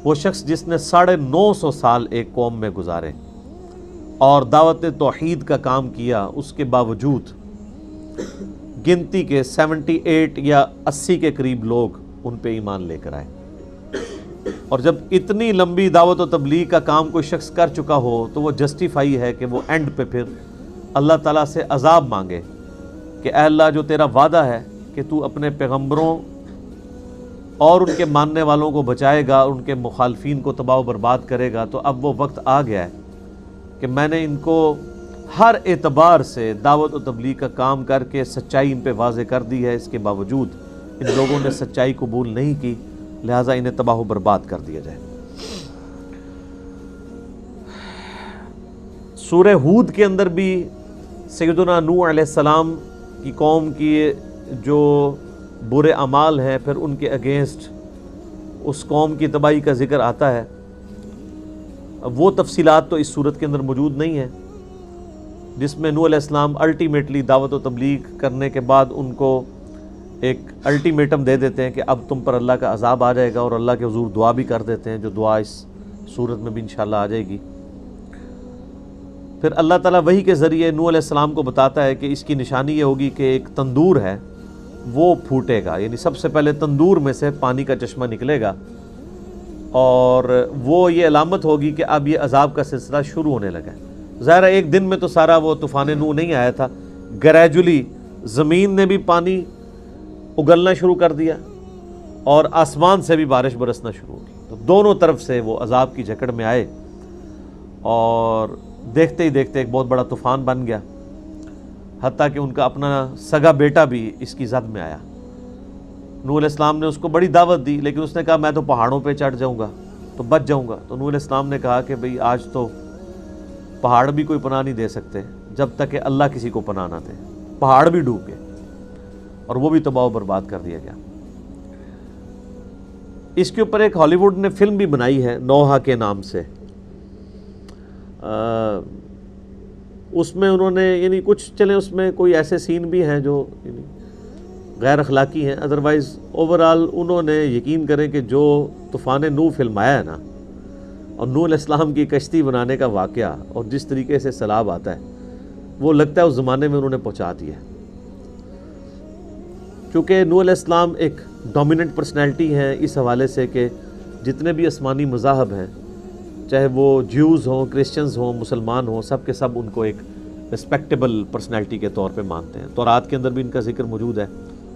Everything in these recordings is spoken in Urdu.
وہ شخص جس نے 950 سال ایک قوم میں گزارے اور دعوت توحید کا کام کیا، اس کے باوجود گنتی کے 78 یا 80 کے قریب لوگ ان پہ ایمان لے کر آئے۔ اور جب اتنی لمبی دعوت و تبلیغ کا کام کوئی شخص کر چکا ہو تو وہ جسٹیفائی ہے کہ وہ اینڈ پہ پھر اللہ تعالیٰ سے عذاب مانگے کہ اے اللہ، جو تیرا وعدہ ہے کہ تو اپنے پیغمبروں اور ان کے ماننے والوں کو بچائے گا، ان کے مخالفین کو تباہ و برباد کرے گا، تو اب وہ وقت آ گیا ہے کہ میں نے ان کو ہر اعتبار سے دعوت و تبلیغ کا کام کر کے سچائی ان پہ واضح کر دی ہے، اس کے باوجود ان لوگوں نے سچائی قبول نہیں کی، لہٰذا انہیں تباہ و برباد کر دیا جائے۔ سورہ ہود کے اندر بھی سیدنا نوح علیہ السلام کی قوم کی جو برے اعمال ہیں، پھر ان کے اگینسٹ اس قوم کی تباہی کا ذکر آتا ہے۔ وہ تفصیلات تو اس صورت کے اندر موجود نہیں ہیں، جس میں نوح علیہ السلام الٹیمیٹلی دعوت و تبلیغ کرنے کے بعد ان کو ایک الٹیمیٹم دے دیتے ہیں کہ اب تم پر اللہ کا عذاب آ جائے گا، اور اللہ کے حضور دعا بھی کر دیتے ہیں، جو دعا اس صورت میں بھی انشاءاللہ آ جائے گی۔ پھر اللہ تعالیٰ وحی کے ذریعے نوح علیہ السلام کو بتاتا ہے کہ اس کی نشانی یہ ہوگی کہ ایک تندور ہے، وہ پھوٹے گا، یعنی سب سے پہلے تندور میں سے پانی کا چشمہ نکلے گا، اور وہ یہ علامت ہوگی کہ اب یہ عذاب کا سلسلہ شروع ہونے لگا ہے۔ ظاہر ہے ایک دن میں تو سارا وہ طوفان نوح نہیں آیا تھا، گریجولی زمین نے بھی پانی اگلنا شروع کر دیا اور آسمان سے بھی بارش برسنا شروع ہو گئی، تو دونوں طرف سے وہ عذاب کی جھکڑ میں آئے، اور دیکھتے ہی دیکھتے ایک بہت بڑا طوفان بن گیا، حتیٰ کہ ان کا اپنا سگا بیٹا بھی اس کی زد میں آیا۔ نوح علیہ السلام نے اس کو بڑی دعوت دی، لیکن اس نے کہا میں تو پہاڑوں پہ چڑھ جاؤں گا تو بچ جاؤں گا۔ تو نوح علیہ السلام نے کہا کہ بھئی آج تو پہاڑ بھی کوئی پناہ نہیں دے سکتے جب تک کہ اللہ کسی کو پناہ نہ دے۔ پہاڑ بھی ڈوب گئے اور وہ بھی تباہ و برباد کر دیا گیا۔ اس کے اوپر ایک ہالی ووڈ نے فلم بھی بنائی ہے نوحہ کے نام سے، اس میں انہوں نے یعنی کچھ چلیں اس میں کوئی ایسے سین بھی ہیں جو یعنی غیر اخلاقی ہیں، ادروائز اوورآل انہوں نے یقین کریں کہ جو طوفان نوح فلم آیا ہے نا، اور نوح علیہ السلام کی کشتی بنانے کا واقعہ اور جس طریقے سے سیلاب آتا ہے، وہ لگتا ہے اس زمانے میں انہوں نے پہنچا دیا ہے۔ چونکہ نوح علیہ السلام ایک ڈومیننٹ پرسنالٹی ہیں اس حوالے سے کہ جتنے بھی آسمانی مذاہب ہیں، چاہے وہ جیوز ہوں، کرسچنز ہوں، مسلمان ہوں، سب کے سب ان کو ایک رسپیکٹیبل پرسنالٹی کے طور پہ مانتے ہیں۔ تورات کے اندر بھی ان کا ذکر موجود ہے،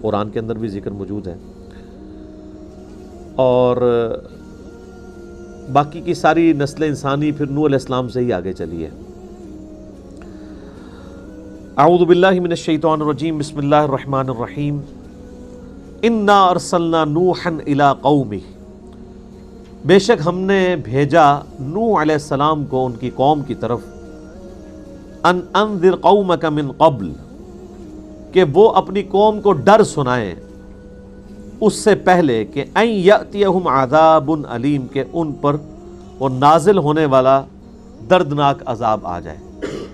قرآن کے اندر بھی ذکر موجود ہے، اور باقی کی ساری نسل انسانی پھر نوح علیہ السلام سے ہی آگے چلی ہے۔ اعوذ باللہ من الشیطان الرجیم، بسم اللہ الرحمن الرحیم۔ انا ارسلنا نوحا الی قومہ، بے شک ہم نے بھیجا نوح علیہ السلام کو ان کی قوم کی طرف، ان انذر قومک من قبل، کہ وہ اپنی قوم کو ڈر سنائیں اس سے پہلے کہ ان یأتیہم عذاب علیم، کہ ان پر وہ نازل ہونے والا دردناک عذاب آ جائے۔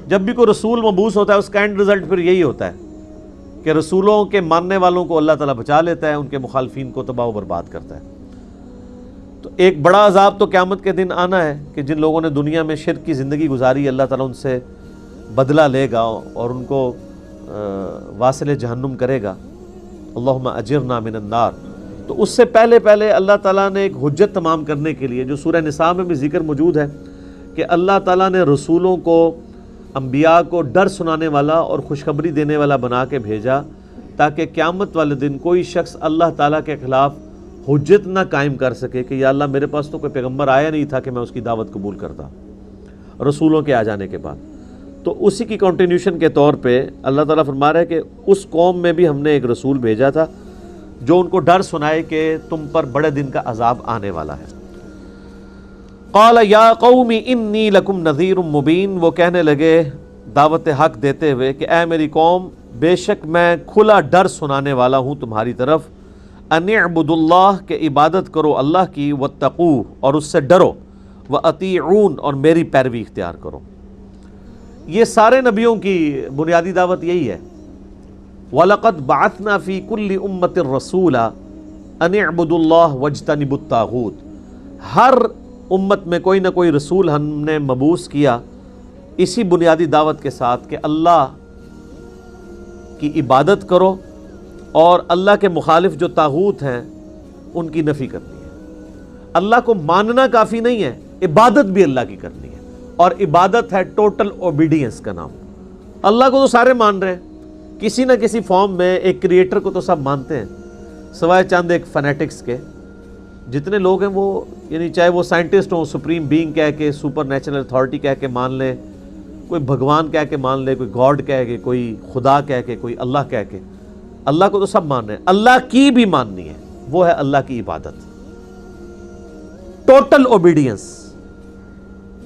جب بھی کوئی رسول مبعوث ہوتا ہے اس کا اینڈ رزلٹ پھر یہی ہوتا ہے کہ رسولوں کے ماننے والوں کو اللہ تعالیٰ بچا لیتا ہے، ان کے مخالفین کو تباہ و برباد کرتا ہے۔ تو ایک بڑا عذاب تو قیامت کے دن آنا ہے کہ جن لوگوں نے دنیا میں شرک کی زندگی گزاری، اللہ تعالیٰ ان سے بدلہ لے گا اور ان کو واصل جہنم کرے گا۔ اللہم اجرنا من النار۔ تو اس سے پہلے اللہ تعالیٰ نے ایک حجت تمام کرنے کے لیے، جو سورہ نساء میں بھی ذکر موجود ہے، کہ اللہ تعالیٰ نے رسولوں کو، انبیاء کو ڈر سنانے والا اور خوشخبری دینے والا بنا کے بھیجا، تاکہ قیامت والے دن کوئی شخص اللہ تعالیٰ کے خلاف حجت نہ قائم کر سکے کہ یا اللہ میرے پاس تو کوئی پیغمبر آیا نہیں تھا کہ میں اس کی دعوت قبول کرتا رسولوں کے آ جانے کے بعد۔ تو اسی کی کنٹینیوشن کے طور پہ اللہ تعالیٰ فرما رہا ہے کہ اس قوم میں بھی ہم نے ایک رسول بھیجا تھا جو ان کو ڈر سنائے کہ تم پر بڑے دن کا عذاب آنے والا ہے۔ قال یا قوم انی لکم نذیر مبین، وہ کہنے لگے دعوت حق دیتے ہوئے کہ اے میری قوم، بے شک میں کھلا ڈر سنانے والا ہوں تمہاری طرف، ان اعبدوا اللہ، کہ عبادت کرو اللہ کی، واتقوہ، اور اس سے ڈرو، واطیعون، اور میری پیروی اختیار کرو۔ یہ سارے نبیوں کی بنیادی دعوت یہی ہے۔ وَلَقَدْ بَعَثْنَا فِي كُلِّ أُمَّةٍ رَسُولًا ان اعبدوا اللہ واجتنبوا الطاغوت، ہر امت میں کوئی نہ کوئی رسول ہم نے مبعوث کیا اسی بنیادی دعوت کے ساتھ کہ اللہ کی عبادت کرو اور اللہ کے مخالف جو طاغوت ہیں ان کی نفی کرنی ہے۔ اللہ کو ماننا کافی نہیں ہے، عبادت بھی اللہ کی کرنی ہے، اور عبادت ہے ٹوٹل اوبیڈینس کا نام۔ اللہ کو تو سارے مان رہے ہیں، کسی نہ کسی فارم میں ایک کریٹر کو تو سب مانتے ہیں سوائے چند ایک فنیٹکس کے۔ جتنے لوگ ہیں وہ یعنی چاہے وہ سائنٹسٹ ہوں، سپریم بینگ کہہ کے، سپر نیچرل اتھارٹی کہہ کے مان لیں، کوئی بھگوان کہہ کے مان لے، کوئی گاڈ کہہ کے، کوئی خدا کہہ کے، کوئی اللہ کہہ کے، اللہ کو تو سب مان رہے ہیں۔ اللہ کی بھی ماننی ہے، وہ ہے اللہ کی عبادت، ٹوٹل اوبیڈینس،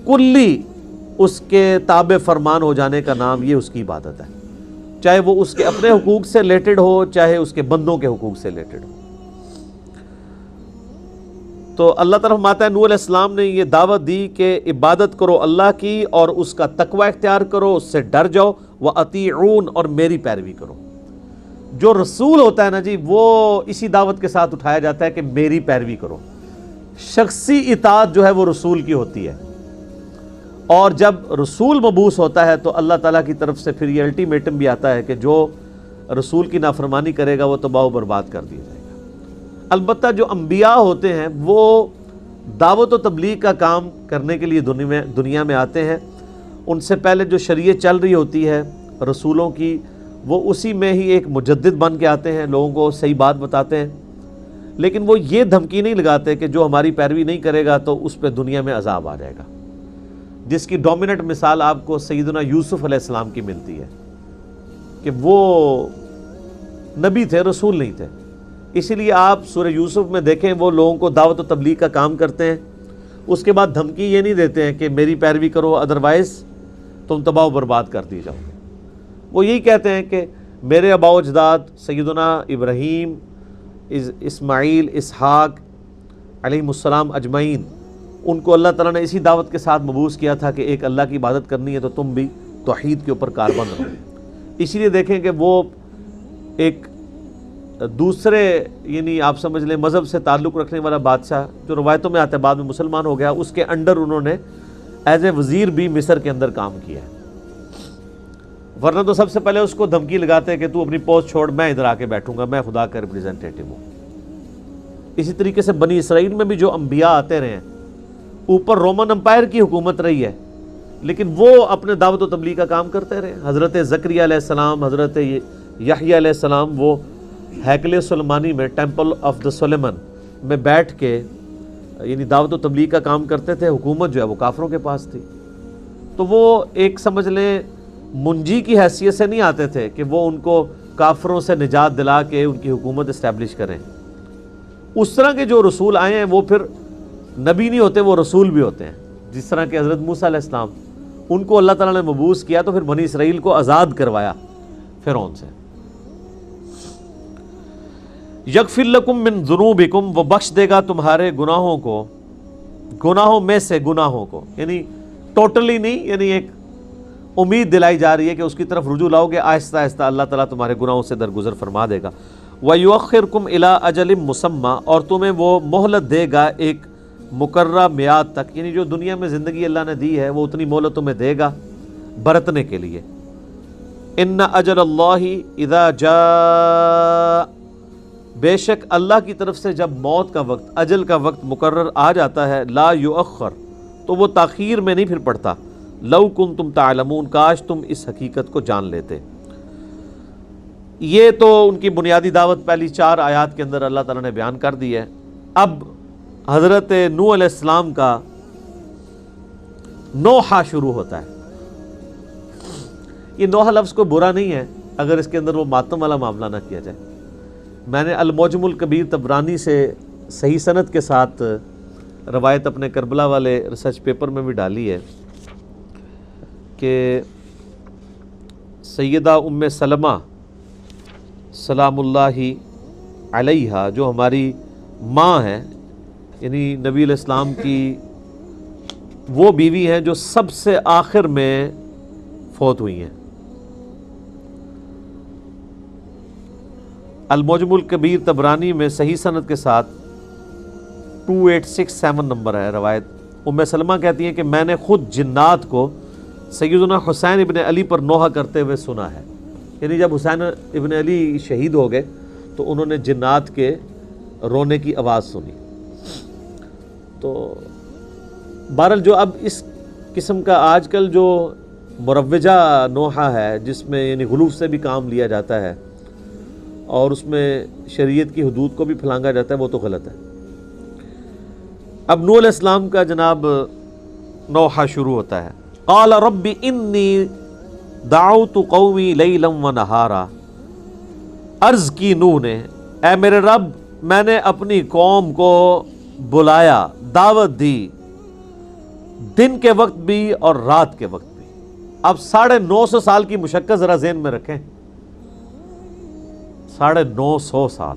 کلی اس کے تابع فرمان ہو جانے کا نام یہ اس کی عبادت ہے، چاہے وہ اس کے اپنے حقوق سے ریلیٹڈ ہو، چاہے اس کے بندوں کے حقوق سے ریلیٹڈ ہو۔ تو اللہ تعالیٰ فرماتا ہے نوح علیہ السلام نے یہ دعوت دی کہ عبادت کرو اللہ کی اور اس کا تقوی اختیار کرو، اس سے ڈر جاؤ، وَأَطِيعُونَ، اور میری پیروی کرو۔ جو رسول ہوتا ہے نا جی، وہ اسی دعوت کے ساتھ اٹھایا جاتا ہے کہ میری پیروی کرو۔ شخصی اطاعت جو ہے وہ رسول کی ہوتی ہے، اور جب رسول مبعوث ہوتا ہے تو اللہ تعالیٰ کی طرف سے پھر یہ الٹیمیٹم بھی آتا ہے کہ جو رسول کی نافرمانی کرے گا وہ تباہ و برباد کر دیا جائے گا۔ البتہ جو انبیاء ہوتے ہیں وہ دعوت و تبلیغ کا کام کرنے کے لیے دنیا میں آتے ہیں، ان سے پہلے جو شریعت چل رہی ہوتی ہے رسولوں کی، وہ اسی میں ہی ایک مجدد بن کے آتے ہیں، لوگوں کو صحیح بات بتاتے ہیں، لیکن وہ یہ دھمکی نہیں لگاتے کہ جو ہماری پیروی نہیں کرے گا تو اس پہ دنیا میں عذاب آ جائے گا، جس کی ڈومیننٹ مثال آپ کو سیدنا یوسف علیہ السلام کی ملتی ہے کہ وہ نبی تھے، رسول نہیں تھے۔ اسی لیے آپ سورہ یوسف میں دیکھیں وہ لوگوں کو دعوت و تبلیغ کا کام کرتے ہیں، اس کے بعد دھمکی یہ نہیں دیتے ہیں کہ میری پیروی کرو ادروائز تم تباہ و برباد کر دی جاؤ گے۔ وہ یہی کہتے ہیں کہ میرے آباء و اجداد سیدنا ابراہیم، اسماعیل، اسحاق علیہ السلام اجمعین، ان کو اللہ تعالیٰ نے اسی دعوت کے ساتھ مبعوث کیا تھا کہ ایک اللہ کی عبادت کرنی ہے تو تم بھی توحید کے اوپر کاربند رہو۔ اسی لیے دیکھیں کہ وہ ایک دوسرے یعنی آپ سمجھ لیں مذہب سے تعلق رکھنے والا بادشاہ جو روایتوں میں آتا ہے بعد میں مسلمان ہو گیا، اس کے انڈر انہوں نے ایز اے وزیر بھی مصر کے اندر کام کیا ہے، ورنہ تو سب سے پہلے اس کو دھمکی لگاتے ہیں کہ تو اپنی پوسٹ چھوڑ، میں ادھر آ کے بیٹھوں گا، میں خدا کا ریپریزنٹیٹو ہوں۔ اسی طریقے سے بنی اسرائیل میں بھی جو انبیاء آتے رہے ہیں، اوپر رومن امپائر کی حکومت رہی ہے لیکن وہ اپنے دعوت و تبلیغ کا کام کرتے رہے۔ حضرت زکریا علیہ السلام، حضرت یحییٰ علیہ السلام، وہ ہیکل سلیمانی میں، ٹیمپل آف دا سلیمان میں بیٹھ کے یعنی دعوت و تبلیغ کا کام کرتے تھے، حکومت جو ہے وہ کافروں کے پاس تھی۔ تو وہ ایک سمجھ لیں منجی کی حیثیت سے نہیں آتے تھے کہ وہ ان کو کافروں سے نجات دلا کے ان کی حکومت اسٹیبلش کریں۔ اس طرح کے جو رسول آئے ہیں وہ پھر نبی نہیں ہوتے، وہ رسول بھی ہوتے ہیں، جس طرح کہ حضرت موسیٰ علیہ السلام، ان کو اللہ تعالیٰ نے مبعوث کیا تو پھر بنی اسرائیل کو آزاد کروایا فرعون سے۔ یغفر لکم من ذنوبکم، وہ بخش دے گا تمہارے گناہوں کو، گناہوں میں سے گناہوں کو، یعنی ٹوٹلی نہیں، یعنی ایک امید دلائی جا رہی ہے کہ اس کی طرف رجوع لاؤ گے، آہستہ آہستہ اللہ تعالیٰ تمہارے گناہوں سے درگزر فرما دے گا۔ وَيُؤَخِّرْكُمْ إِلَىٰ أَجَلٍ مُّسَمًّى، اور تمہیں وہ مہلت دے گا ایک مقررہ میعاد تک، یعنی جو دنیا میں زندگی اللہ نے دی ہے وہ اتنی مہلت تمہیں دے گا برتنے کے لیے۔ إِنَّ أَجَلَ اللَّهِ إِذَا جَاءَ، بے شک اللہ کی طرف سے جب موت کا وقت، اجل کا وقت مقرر آ جاتا ہے، لا یؤخر، تو وہ تاخیر میں نہیں پھر پڑتا۔ لو کنتم تعلمون، کاش تم اس حقیقت کو جان لیتے۔ یہ تو ان کی بنیادی دعوت پہلی 4 آیات کے اندر اللہ تعالیٰ نے بیان کر دی ہے۔ اب حضرت نوح علیہ السلام کا نوحہ شروع ہوتا ہے۔ یہ نوحہ لفظ کوئی برا نہیں ہے اگر اس کے اندر وہ ماتم والا معاملہ نہ کیا جائے۔ میں نے المعجم الکبیر طبرانی سے صحیح سند کے ساتھ روایت اپنے کربلا والے ریسرچ پیپر میں بھی ڈالی ہے کہ سیدہ ام سلمہ سلام اللہ علیہا، جو ہماری ماں ہیں، یعنی نبی علیہ السلام کی وہ بیوی ہیں جو سب سے آخر میں فوت ہوئی ہیں، المعجم الکبیر طبرانی میں صحیح سند کے ساتھ 2867 نمبر ہے روایت. ام سلمہ کہتی ہیں کہ میں نے خود جنات کو سیدنا حسین ابن علی پر نوحہ کرتے ہوئے سنا ہے. یعنی جب حسین ابن علی شہید ہو گئے تو انہوں نے جنات کے رونے کی آواز سنی. تو بہرحال جو اب اس قسم کا آج کل جو مروجہ نوحہ ہے جس میں یعنی غلوف سے بھی کام لیا جاتا ہے اور اس میں شریعت کی حدود کو بھی پھلانگا جاتا ہے، وہ تو غلط ہے. اب نوح علیہ السلام کا جناب نوحہ شروع ہوتا ہے. قال رب انی دعوت قومی لیلا ونہارا. عرض کی نوح نے، اے میرے رب میں نے اپنی قوم کو بلایا، دعوت دی، دن کے وقت بھی اور رات کے وقت بھی. اب 950 سال کی مشقت ذرا ذہن میں رکھیں. 950 سال.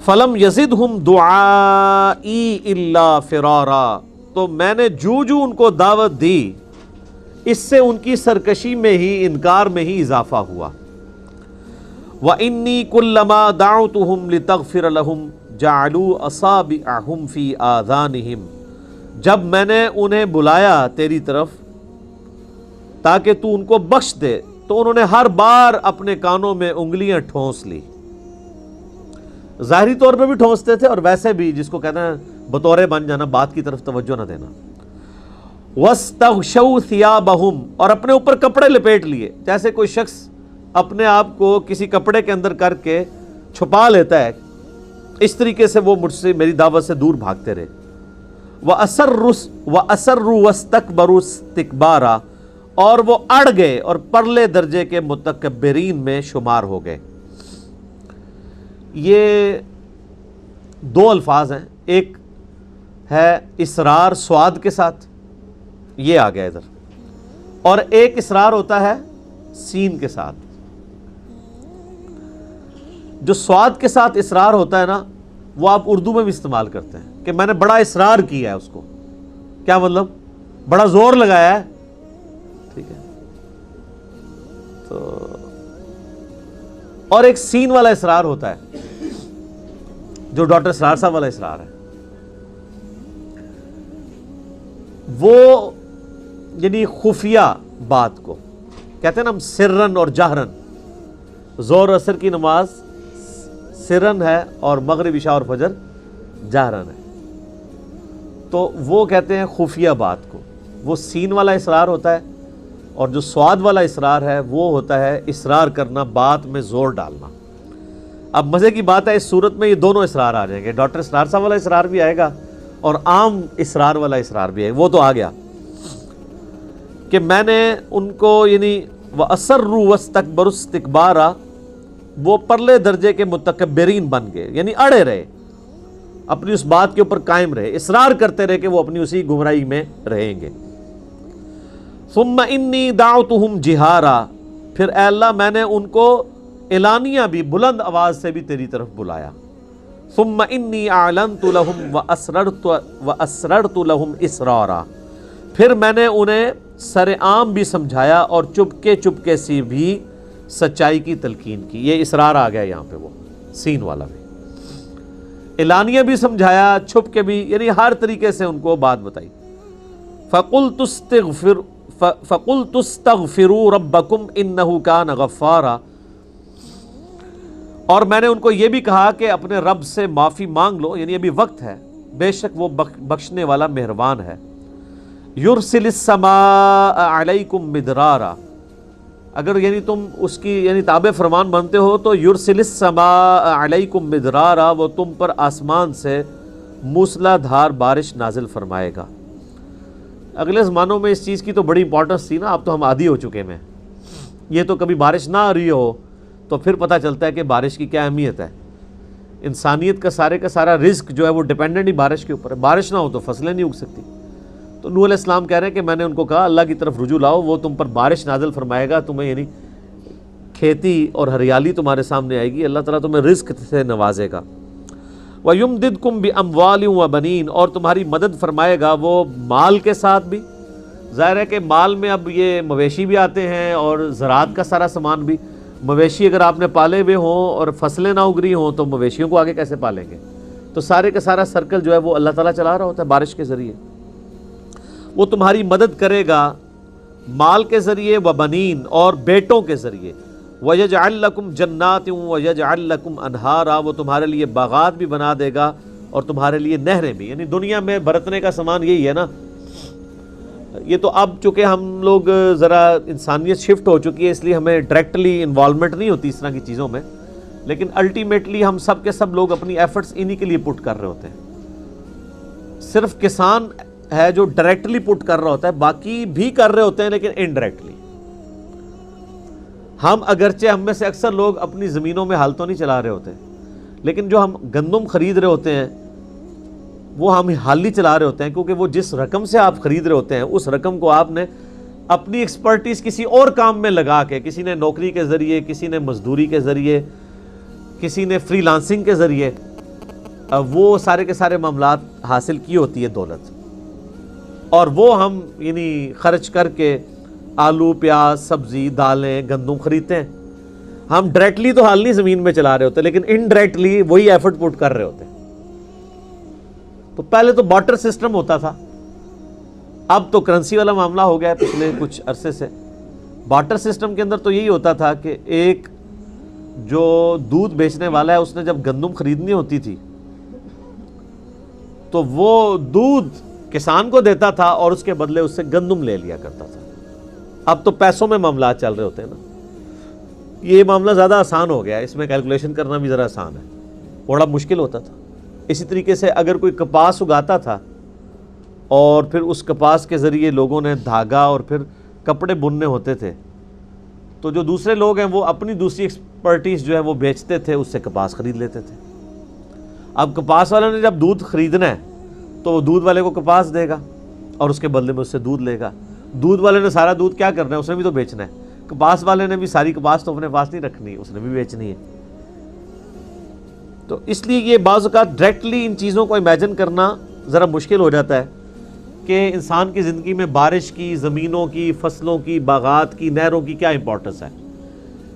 فلم یزدہم دعائی الا فرارا. تو میں نے جو ان کو دعوت دی اس سے ان کی سرکشی میں ہی، انکار میں ہی اضافہ ہوا. وَإِنِّي كُلَّمَا دَعَوْتُهُمْ لِتَغْفِرَ لَهُمْ جَعَلُوا أَصَابِعَهُمْ فِي آذَانِهِمْ. جب میں نے انہیں بلایا تیری طرف تاکہ تو ان کو بخش دے تو انہوں نے ہر بار اپنے کانوں میں انگلیاں ٹھونس لی. ظاہری طور پہ بھی ٹھونستے تھے اور ویسے بھی جس کو کہنا ہے بطورے بن جانا، بات کی طرف توجہ نہ دینا. وَاسْتَغْشَوْا ثِيَابَهُمْ. اور اپنے اوپر کپڑے لپیٹ لیے، جیسے کوئی شخص اپنے آپ کو کسی کپڑے کے اندر کر کے چھپا لیتا ہے، اس طریقے سے وہ مجھ سے، میری دعوت سے دور بھاگتے رہے. وَأَسَرُّوا وَاسْتَكْبَرُوا اسْتِكْبَارًا. اور وہ اڑ گئے اور پرلے درجے کے متکبرین میں شمار ہو گئے. یہ دو الفاظ ہیں، ایک ہے اسرار سواد کے ساتھ، یہ آ گیا ادھر، اور ایک اسرار ہوتا ہے سین کے ساتھ. جو سواد کے ساتھ اسرار ہوتا ہے نا، وہ آپ اردو میں بھی استعمال کرتے ہیں کہ میں نے بڑا اصرار کیا ہے اس کو. کیا مطلب؟ بڑا زور لگایا ہے. ٹھیک ہے. تو اور ایک سین والا اصرار ہوتا ہے جو ڈاکٹر اسرار صاحب والا اصرار ہے. وہ یعنی خفیہ بات کو کہتے ہیں نا ہم سرن اور جہرن. زور اثر کی نماز سرن ہے اور مغرب عشاء اور فجر جہرن ہے. تو وہ کہتے ہیں خفیہ بات کو. وہ سین والا اصرار ہوتا ہے اور جو سواد والا اصرار ہے وہ ہوتا ہے اصرار کرنا، بات میں زور ڈالنا. اب مزے کی بات ہے اس صورت میں یہ دونوں اصرار آ جائیں گے. ڈاکٹر اسرار صاحب والا اصرار بھی آئے گا اور عام اصرار والا اصرار بھی ہے. وہ تو آ گیا کہ میں نے ان کو یعنی وَأَسَرُّوا وَاسْتَكْبَرُوا اسْتِكْبَارًا، وہ پرلے درجے کے متکبرین بن گئے، یعنی اڑے رہے، اپنی اس بات کے اوپر قائم رہے، اصرار کرتے رہے کہ وہ اپنی اسی گمراہی میں رہیں گے. ثُمَّ إِنِّي دَعْوْتُهُمْ جِهَارًا. پھر اے اللہ میں نے ان کو اعلانیہ بھی، بلند آواز سے بھی تیری طرف بلایا. ثُمَّ إِنِّي أَعْلَنْتُ لَهُمْ وَأَسْرَرْتُ لَهُمْ إِسْرَارًا. پھر میں نے انہیں سر عام بھی سمجھایا اور چپکے سے بھی سچائی کی تلقین کی. یہ اصرار آ گیا یہاں پہ، وہ سین والا بھی. اعلانیہ بھی سمجھایا، چھپ کے بھی، یعنی ہر طریقے سے ان کو بات بتائی. فَقُلْتُ اسْتَغْفِرُوا رَبَّكُمْ إِنَّهُ كَانَ غَفَّارًا. اور میں نے ان کو یہ بھی کہا کہ اپنے رب سے معافی مانگ لو، یعنی ابھی وقت ہے، بے شک وہ بخشنے والا مہربان ہے. یرسل السماء علیکم مدرارا. اگر یعنی تم اس کی یعنی تابع فرمان بنتے ہو تو یرسل السماء علیکم مدرارا، وہ تم پر آسمان سے موسلا دھار بارش نازل فرمائے گا. اگلے زمانوں میں اس چیز کی تو بڑی امپورٹنس تھی نا، اب تو ہم عادی ہو چکے ہیں. یہ تو کبھی بارش نہ آ رہی ہو تو پھر پتہ چلتا ہے کہ بارش کی کیا اہمیت ہے. انسانیت کا سارا رزق جو ہے وہ ڈیپینڈنٹ ہی بارش کے اوپر ہے. بارش نہ ہو تو فصلیں نہیں اگ سکتی. تو نوح علیہ السلام کہہ رہے ہیں کہ میں نے ان کو کہا اللہ کی طرف رجوع لاؤ، وہ تم پر بارش نازل فرمائے گا، تمہیں یعنی کھیتی اور ہریالی تمہارے سامنے آئے گی، اللہ تعالیٰ تمہیں رزق سے نوازے گا. وَيُمْدِدْكُمْ بِأَمْوَالٍ وَبَنِينَ. اور تمہاری مدد فرمائے گا وہ مال کے ساتھ بھی. ظاہر ہے کہ مال میں اب یہ مویشی بھی آتے ہیں اور زراعت کا سارا سامان بھی. مویشی اگر آپ نے پالے ہوئے ہوں اور فصلیں نہ اگ رہی ہوں تو مویشیوں کو آگے کیسے پالیں گے؟ تو سارے کا سارا سرکل جو ہے وہ اللہ تعالیٰ چلا رہا ہوتا ہے بارش کے ذریعے. وہ تمہاری مدد کرے گا مال کے ذریعے و بنین اور بیٹوں کے ذریعے. وَيَجْعَلْ لَكُمْ جَنَّاتٍ وَيَجْعَلْ لَكُمْ أَنْهَارًا، وہ تمہارے لیے باغات بھی بنا دے گا اور تمہارے لیے نہریں بھی. یعنی دنیا میں برتنے کا سامان یہی ہے نا. یہ تو اب چونکہ ہم لوگ ذرا انسانیت شفٹ ہو چکی ہے اس لیے ہمیں ڈائریکٹلی انوالومنٹ نہیں ہوتی اس طرح کی چیزوں میں، لیکن الٹیمیٹلی ہم سب کے سب لوگ اپنی ایفرٹس انہی کے لیے پٹ کر رہے ہوتے ہیں. صرف کسان ہے جو ڈائریکٹلی پٹ کر رہا ہوتا ہے، باقی بھی کر رہے ہوتے ہیں لیکن انڈائریکٹلی. ہم اگرچہ ہم میں سے اکثر لوگ اپنی زمینوں میں ہل تو نہیں چلا رہے ہوتے، لیکن جو ہم گندم خرید رہے ہوتے ہیں وہ ہم حال ہی چلا رہے ہوتے ہیں، کیونکہ وہ جس رقم سے آپ خرید رہے ہوتے ہیں اس رقم کو آپ نے اپنی ایکسپرٹیز کسی اور کام میں لگا کے، کسی نے نوکری کے ذریعے، کسی نے مزدوری کے ذریعے، کسی نے فری لانسنگ کے ذریعے، وہ سارے کے سارے معاملات حاصل کی ہوتی ہے دولت، اور وہ ہم یعنی خرچ کر کے آلو، پیاز، سبزی، دالیں، گندم خریدتے ہیں. ہم ڈائریکٹلی تو حال نہیں زمین میں چلا رہے ہوتے لیکن انڈائریکٹلی وہی ایفرٹ پٹ کر رہے ہوتے ہیں. تو پہلے تو بارٹر سسٹم ہوتا تھا، اب تو کرنسی والا معاملہ ہو گیا ہے پچھلے کچھ عرصے سے. بارٹر سسٹم کے اندر تو یہی ہوتا تھا کہ ایک جو دودھ بیچنے والا ہے اس نے جب گندم خریدنی ہوتی تھی تو وہ دودھ کسان کو دیتا تھا اور اس کے بدلے اس سے گندم لے لیا کرتا تھا. اب تو پیسوں میں معاملات چل رہے ہوتے ہیں نا. یہ معاملہ زیادہ آسان ہو گیا ہے، اس میں کیلکولیشن کرنا بھی ذرا آسان ہے، بڑا مشکل ہوتا تھا. اسی طریقے سے اگر کوئی کپاس اگاتا تھا اور پھر اس کپاس کے ذریعے لوگوں نے دھاگا اور پھر کپڑے بننے ہوتے تھے تو جو دوسرے لوگ ہیں وہ اپنی دوسری ایکسپرٹیز جو ہے وہ بیچتے تھے، اس سے کپاس خرید لیتے تھے. اب کپاس والے نے جب دودھ خریدنا ہے تو وہ دودھ والے کو کپاس دے گا اور اس کے بدلے میں اس سے دودھ لے گا. دودھ والے نے سارا دودھ کیا کرنا ہے، اس نے بھی تو بیچنا ہے. کپاس والے نے بھی ساری کپاس تو اپنے پاس نہیں رکھنی، اس نے بھی بیچنی ہے. تو اس لیے یہ بعض اوقات ڈائریکٹلی ان چیزوں کو امیجن کرنا ذرا مشکل ہو جاتا ہے کہ انسان کی زندگی میں بارش کی، زمینوں کی، فصلوں کی، باغات کی، نہروں کی کیا امپورٹنس ہے.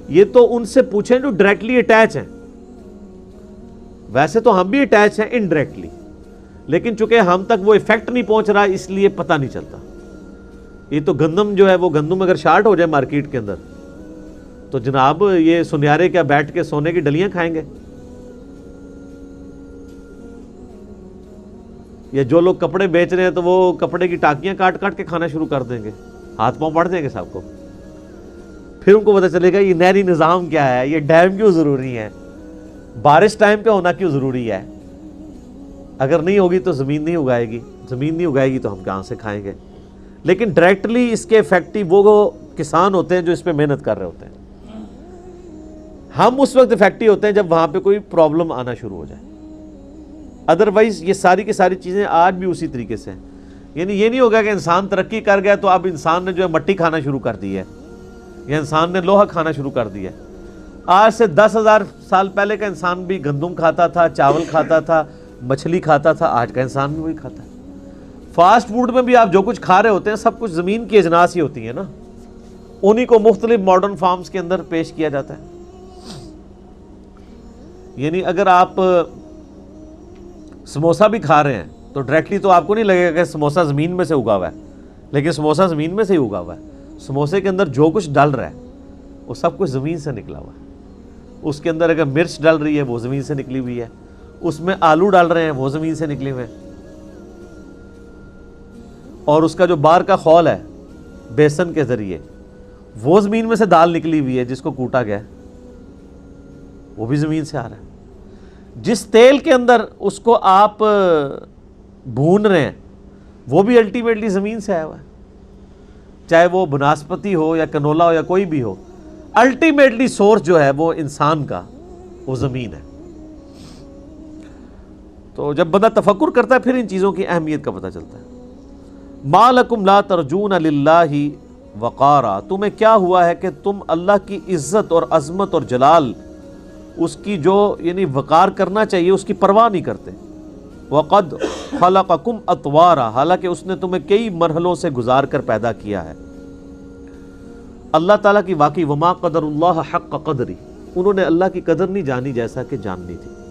یہ تو ان سے پوچھیں جو ڈائریکٹلی اٹیچ ہیں. ویسے تو ہم بھی اٹیچ ہیں انڈائریکٹلی، لیکن چونکہ ہم تک وہ ایفیکٹ نہیں پہنچ رہا اس لیے پتہ نہیں چلتا. یہ تو گندم جو ہے وہ گندم اگر شارٹ ہو جائے مارکیٹ کے اندر تو جناب یہ سنیارے کیا بیٹھ کے سونے کی ڈلیاں کھائیں گے؟ یا جو لوگ کپڑے بیچ رہے ہیں تو وہ کپڑے کی ٹاکیاں کاٹ کاٹ کے کھانا شروع کر دیں گے، ہاتھ پاؤں پڑ جائیں گے سب کو. پھر ان کو پتہ چلے گا یہ نہری نظام کیا ہے، یہ ڈیم کیوں ضروری ہے، بارش ٹائم پہ ہونا کیوں ضروری ہے. اگر نہیں ہوگی تو زمین نہیں اگائے گی، زمین نہیں اگائے گی تو ہم کہاں سے کھائیں گے. لیکن ڈائریکٹلی اس کے افیکٹو وہ کسان ہوتے ہیں جو اس پہ محنت کر رہے ہوتے ہیں. ہم اس وقت افیکٹو ہوتے ہیں جب وہاں پہ کوئی پرابلم آنا شروع ہو جائے. ادروائز یہ ساری کی ساری چیزیں آج بھی اسی طریقے سے ہیں. یعنی یہ نہیں ہوگا کہ انسان ترقی کر گیا تو اب انسان نے جو ہے مٹی کھانا شروع کر دی ہے یا انسان نے لوہا کھانا شروع کر دیا ہے. آج سے 10,000 سال پہلے کا انسان بھی گندم کھاتا تھا، چاول کھاتا تھا، مچھلی کھاتا تھا. آج کا انسان بھی وہی کھاتا ہے. فاسٹ فوڈ میں بھی آپ جو کچھ کھا رہے ہوتے ہیں سب کچھ زمین کی اجناس ہی ہوتی ہیں نا، انہی کو مختلف ماڈرن فارمز کے اندر پیش کیا جاتا ہے. یعنی اگر آپ سموسا بھی کھا رہے ہیں تو ڈائریکٹلی تو آپ کو نہیں لگے گا کہ سموسا زمین میں سے اگا ہوا ہے، لیکن سموسا زمین میں سے ہی اگا ہوا ہے. سموسے کے اندر جو کچھ ڈل رہا ہے وہ سب کچھ زمین سے نکلا ہوا ہے. اس کے اندر اگر مرچ ڈل رہی ہے وہ زمین سے نکلی ہوئی ہے، اس میں آلو ڈال رہے ہیں وہ زمین سے نکلے ہوئے ہیں، اور اس کا جو باہر کا خول ہے بیسن کے ذریعے وہ زمین میں سے دال نکلی ہوئی ہے جس کو کوٹا گیا ہے، وہ بھی زمین سے آ رہا ہے. جس تیل کے اندر اس کو آپ بھون رہے ہیں وہ بھی الٹیمیٹلی زمین سے آیا ہوا ہے. چاہے وہ بناسپتی ہو یا کنولا ہو یا کوئی بھی ہو، الٹیمیٹلی سورس جو ہے وہ انسان کا وہ زمین ہے. تو جب بندہ تفکر کرتا ہے پھر ان چیزوں کی اہمیت کا پتہ چلتا ہے. ما لکم لا ترجون للہ وقارا، تمہیں کیا ہوا ہے کہ تم اللہ کی عزت اور عظمت اور جلال، اس کی جو یعنی وقار کرنا چاہیے اس کی پرواہ نہیں کرتے. وقد خلقکم اطوارا، حالانکہ اس نے تمہیں کئی مرحلوں سے گزار کر پیدا کیا ہے. اللہ تعالیٰ کی واقعی وما قدر اللہ حق قدری، انہوں نے اللہ کی قدر نہیں جانی جیسا کہ جاننی تھی۔